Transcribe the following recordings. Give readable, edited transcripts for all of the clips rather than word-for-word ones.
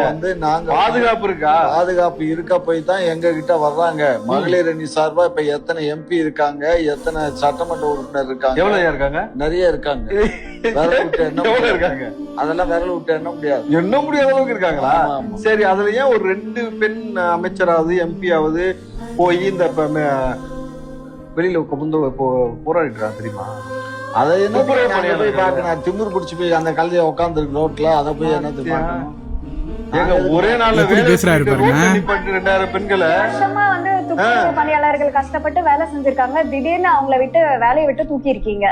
வந்து நாங்க பாதுகாப்பு இருக்கா? பாதுகாப்பு இருக்க போய் தான் எங்க கிட்ட வர்றாங்க. மகளிர் அணி சார்பா இப்ப எத்தனை எம்பி இருக்காங்க, எத்தனை சட்டமன்ற உறுப்பினர் இருக்காங்க, எவ்வளவு இருக்காங்க? நிறைய இருக்காங்க. விரல் விட்டு எவ்வளவு இருக்காங்க? அதெல்லாம் விரல் விட்டு எண்ண முடியாது. எண்ண முடியாத அளவுக்கு இருக்காங்களா? ஆமா. சரி, அதுல ஏன் ஒரு 2 பெண் அமைச்சராவது எம்பி ஆவது போய் இந்த வெளியில போராடிட்டு இருக்காங்க தெரியுமா? அதை என்ன போய் பாக்கணும், திமிர் பிடிச்சு போய் அந்த கல்வியை உட்கார்ந்து இருக்கு ரோட்ல, அதை போய் என்ன பாக்கணும்? ஒரே நாள்ல பேசுறாரு பாருங்க. 2000 பெண்களை வருஷமா வந்து துப்புரவு பணியாளர்கள் கஷ்டப்பட்டு வேலை செஞ்சிருக்காங்க. திடீர்னு அவங்கள விட்டு வேலையை விட்டு தூக்கி இருக்கீங்க.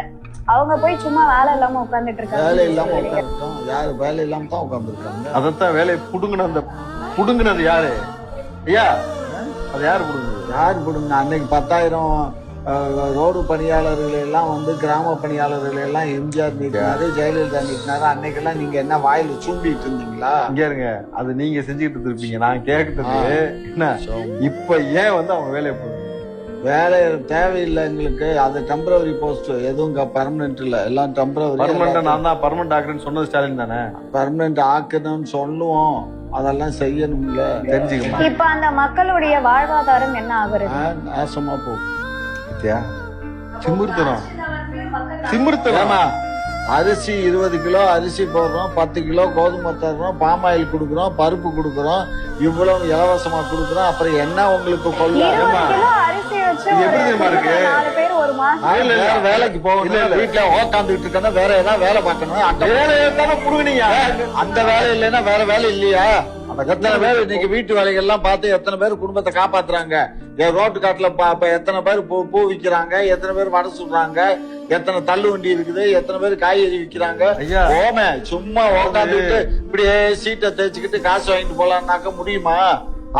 அவங்க போய் சும்மா வேலை இல்லாம உட்கார்ந்துட்டு இருக்காங்க. வேலை இல்லாம உட்காந்துருக்கோம். யாரு வேலை இல்லாம தான் உட்காந்துருக்காங்க. அதத்தான் வேலையை புடுங்கினது யாரு ஐயா? அது யாரு புடுங்குது? யாரு புடுங்க? அன்னைக்கு 10,000 ரோடு பணியாளர்கள் எல்லாம் வந்து கிராம பணியாளர்கள் எல்லாம் எம்ஜிஆர் நீட்டினாரு, ஜெயலலிதா நீட்டினாரு. அன்னைக்கெல்லாம் நீங்க என்ன வாயில சூண்டிட்டு இருந்தீங்களா? இங்க இருங்க, அது நீங்க செஞ்சுட்டு இருப்பீங்க. நான் கேட்கறது என்ன, இப்ப ஏன் வந்து அவங்க வேலையை போடுங்க? வேலை தேவையில்லை எங்களுக்கு. அது டெம்பரவரி போஸ்ட், எதுவும் பர்மனன்ட் இல்ல, எல்லாம் டெம்பரவரி. பர்மனன்ட் நான் தான் பர்மனன்ட் ஆக்குறேன்னு சொன்னது ஸ்டாலின் தானே. பர்மனன்ட் ஆக்கணும்னு சொல்லுவோம், அதெல்லாம் செய்யணும்ல, தெரிஞ்சுக்கணும். இப்ப அந்த மக்களுடைய வாழ்வாதாரம் என்ன ஆகுறது? நாசமா போகும். சிமுர்த்தனம். அரிசி 20 கிலோ அரிசி போடுறோம், 10 கிலோ கோதுமை தர்றோம், பாமாயில் கொடுக்குறோம், பருப்பு கொடுக்குறோம், இவ்வளவு இலவசமா கொடுக்குறோம். அப்புறம் என்ன உங்களுக்கு வேலைக்கு போகணும், வீட்டுல உட்காந்துட்டு இருக்கா, வேற ஏதாவது வேலை பார்க்கணும். அந்த வேலையை தானே புடுங்கினீங்க. அந்த வேலை இல்லைன்னா வேற வேலை இல்லையா? எத்தனை பேர் இன்னைக்கு வீட்டு வேலைகள் எல்லாம் பார்த்து எத்தனை பேர் குடும்பத்தை காப்பாத்துறாங்க? ரோட்டு காட்டுல எத்தனை பேர் பூ விக்கிறாங்க, எத்தனை பேர் வடை சுடுறாங்க, எத்தனை தள்ளு வண்டி இருக்குது, எத்தனை பேர் காய்கறி விக்கிறாங்க. ஓமே சும்மா உட்காந்துட்டு இப்படியே சீட்டை தேய்ச்சிக்கிட்டு காசு வாங்கிட்டு போலான்னாக்க முடியுமா?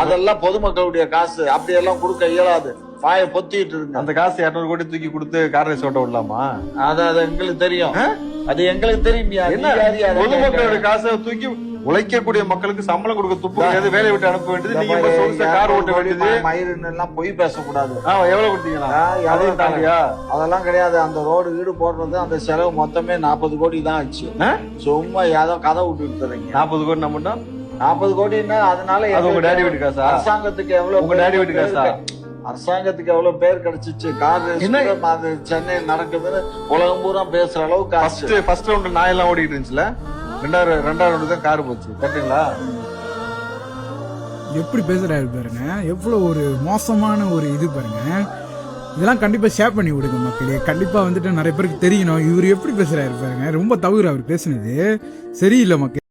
அதெல்லாம் பொதுமக்களுடைய காசு, அப்படி எல்லாம் கொடுக்க இயலாது. வாயை பொத்திட்டு இருக்கு. அந்த காசு 200 கோடி தூக்கி கொடுத்து கார்னேஸ் ஓட்ட விடலாமா? அது எங்களுக்கு தெரியும், அது எங்களுக்கு தெரியும். பொதுமக்களுடைய காசை தூக்கி உழைக்கக்கூடிய மக்களுக்கு சம்பளம் கொடுக்க துப்பு கிடையாது, வேலையை விட்டு அனுப்ப வேண்டியது. நீங்க கார் ஓட்ட வேண்டியது, மயிறு எல்லாம் பொய் பேசக்கூடாது. எவ்வளவு கொடுத்தீங்களா? அதெல்லாம் கிடையாது. அந்த ரோடு வீடு போடுறது அந்த செலவு மொத்தமே 40 கோடி தான் ஆச்சு. சும்மா ஏதோ கதை விட்டு தரீங்க. 40 கோடி நம்ம 40 கோடின்னா அதனால உங்க டேடி வீட்டு காசா? அரசாங்கத்துக்கு எவ்வளவு? உங்க டேடி வீட்டு காசா? அரசாங்கத்துக்கு எவ்வளவு பேர் கிடைச்சிச்சு? கார் சென்னை நடக்குதுன்னு உலகம் பூரா பேசுற அளவுக்கு. ஃபர்ஸ்ட் ரவுண்ட் நாயெல்லாம் ஓடிட்டு இருந்துச்சுல, ரெண்டாவது ரவுண்டு தான் கார் போச்சு. கரெக்டுங்களா? எப்படி பேசுறாரு பாருங்க, எவ்வளவு ஒரு மோசமான ஒரு இது பாருங்க. இதெல்லாம் கண்டிப்பா ஷேர் பண்ணி விடுங்க மக்களே. கண்டிப்பா வந்துட்டு நிறைய பேருக்கு தெரியணும் இவர் எப்படி பேசுறாரு பாருங்க. ரொம்ப தவறு அவர் பேசுனது, சரியில்லை மக்கள்.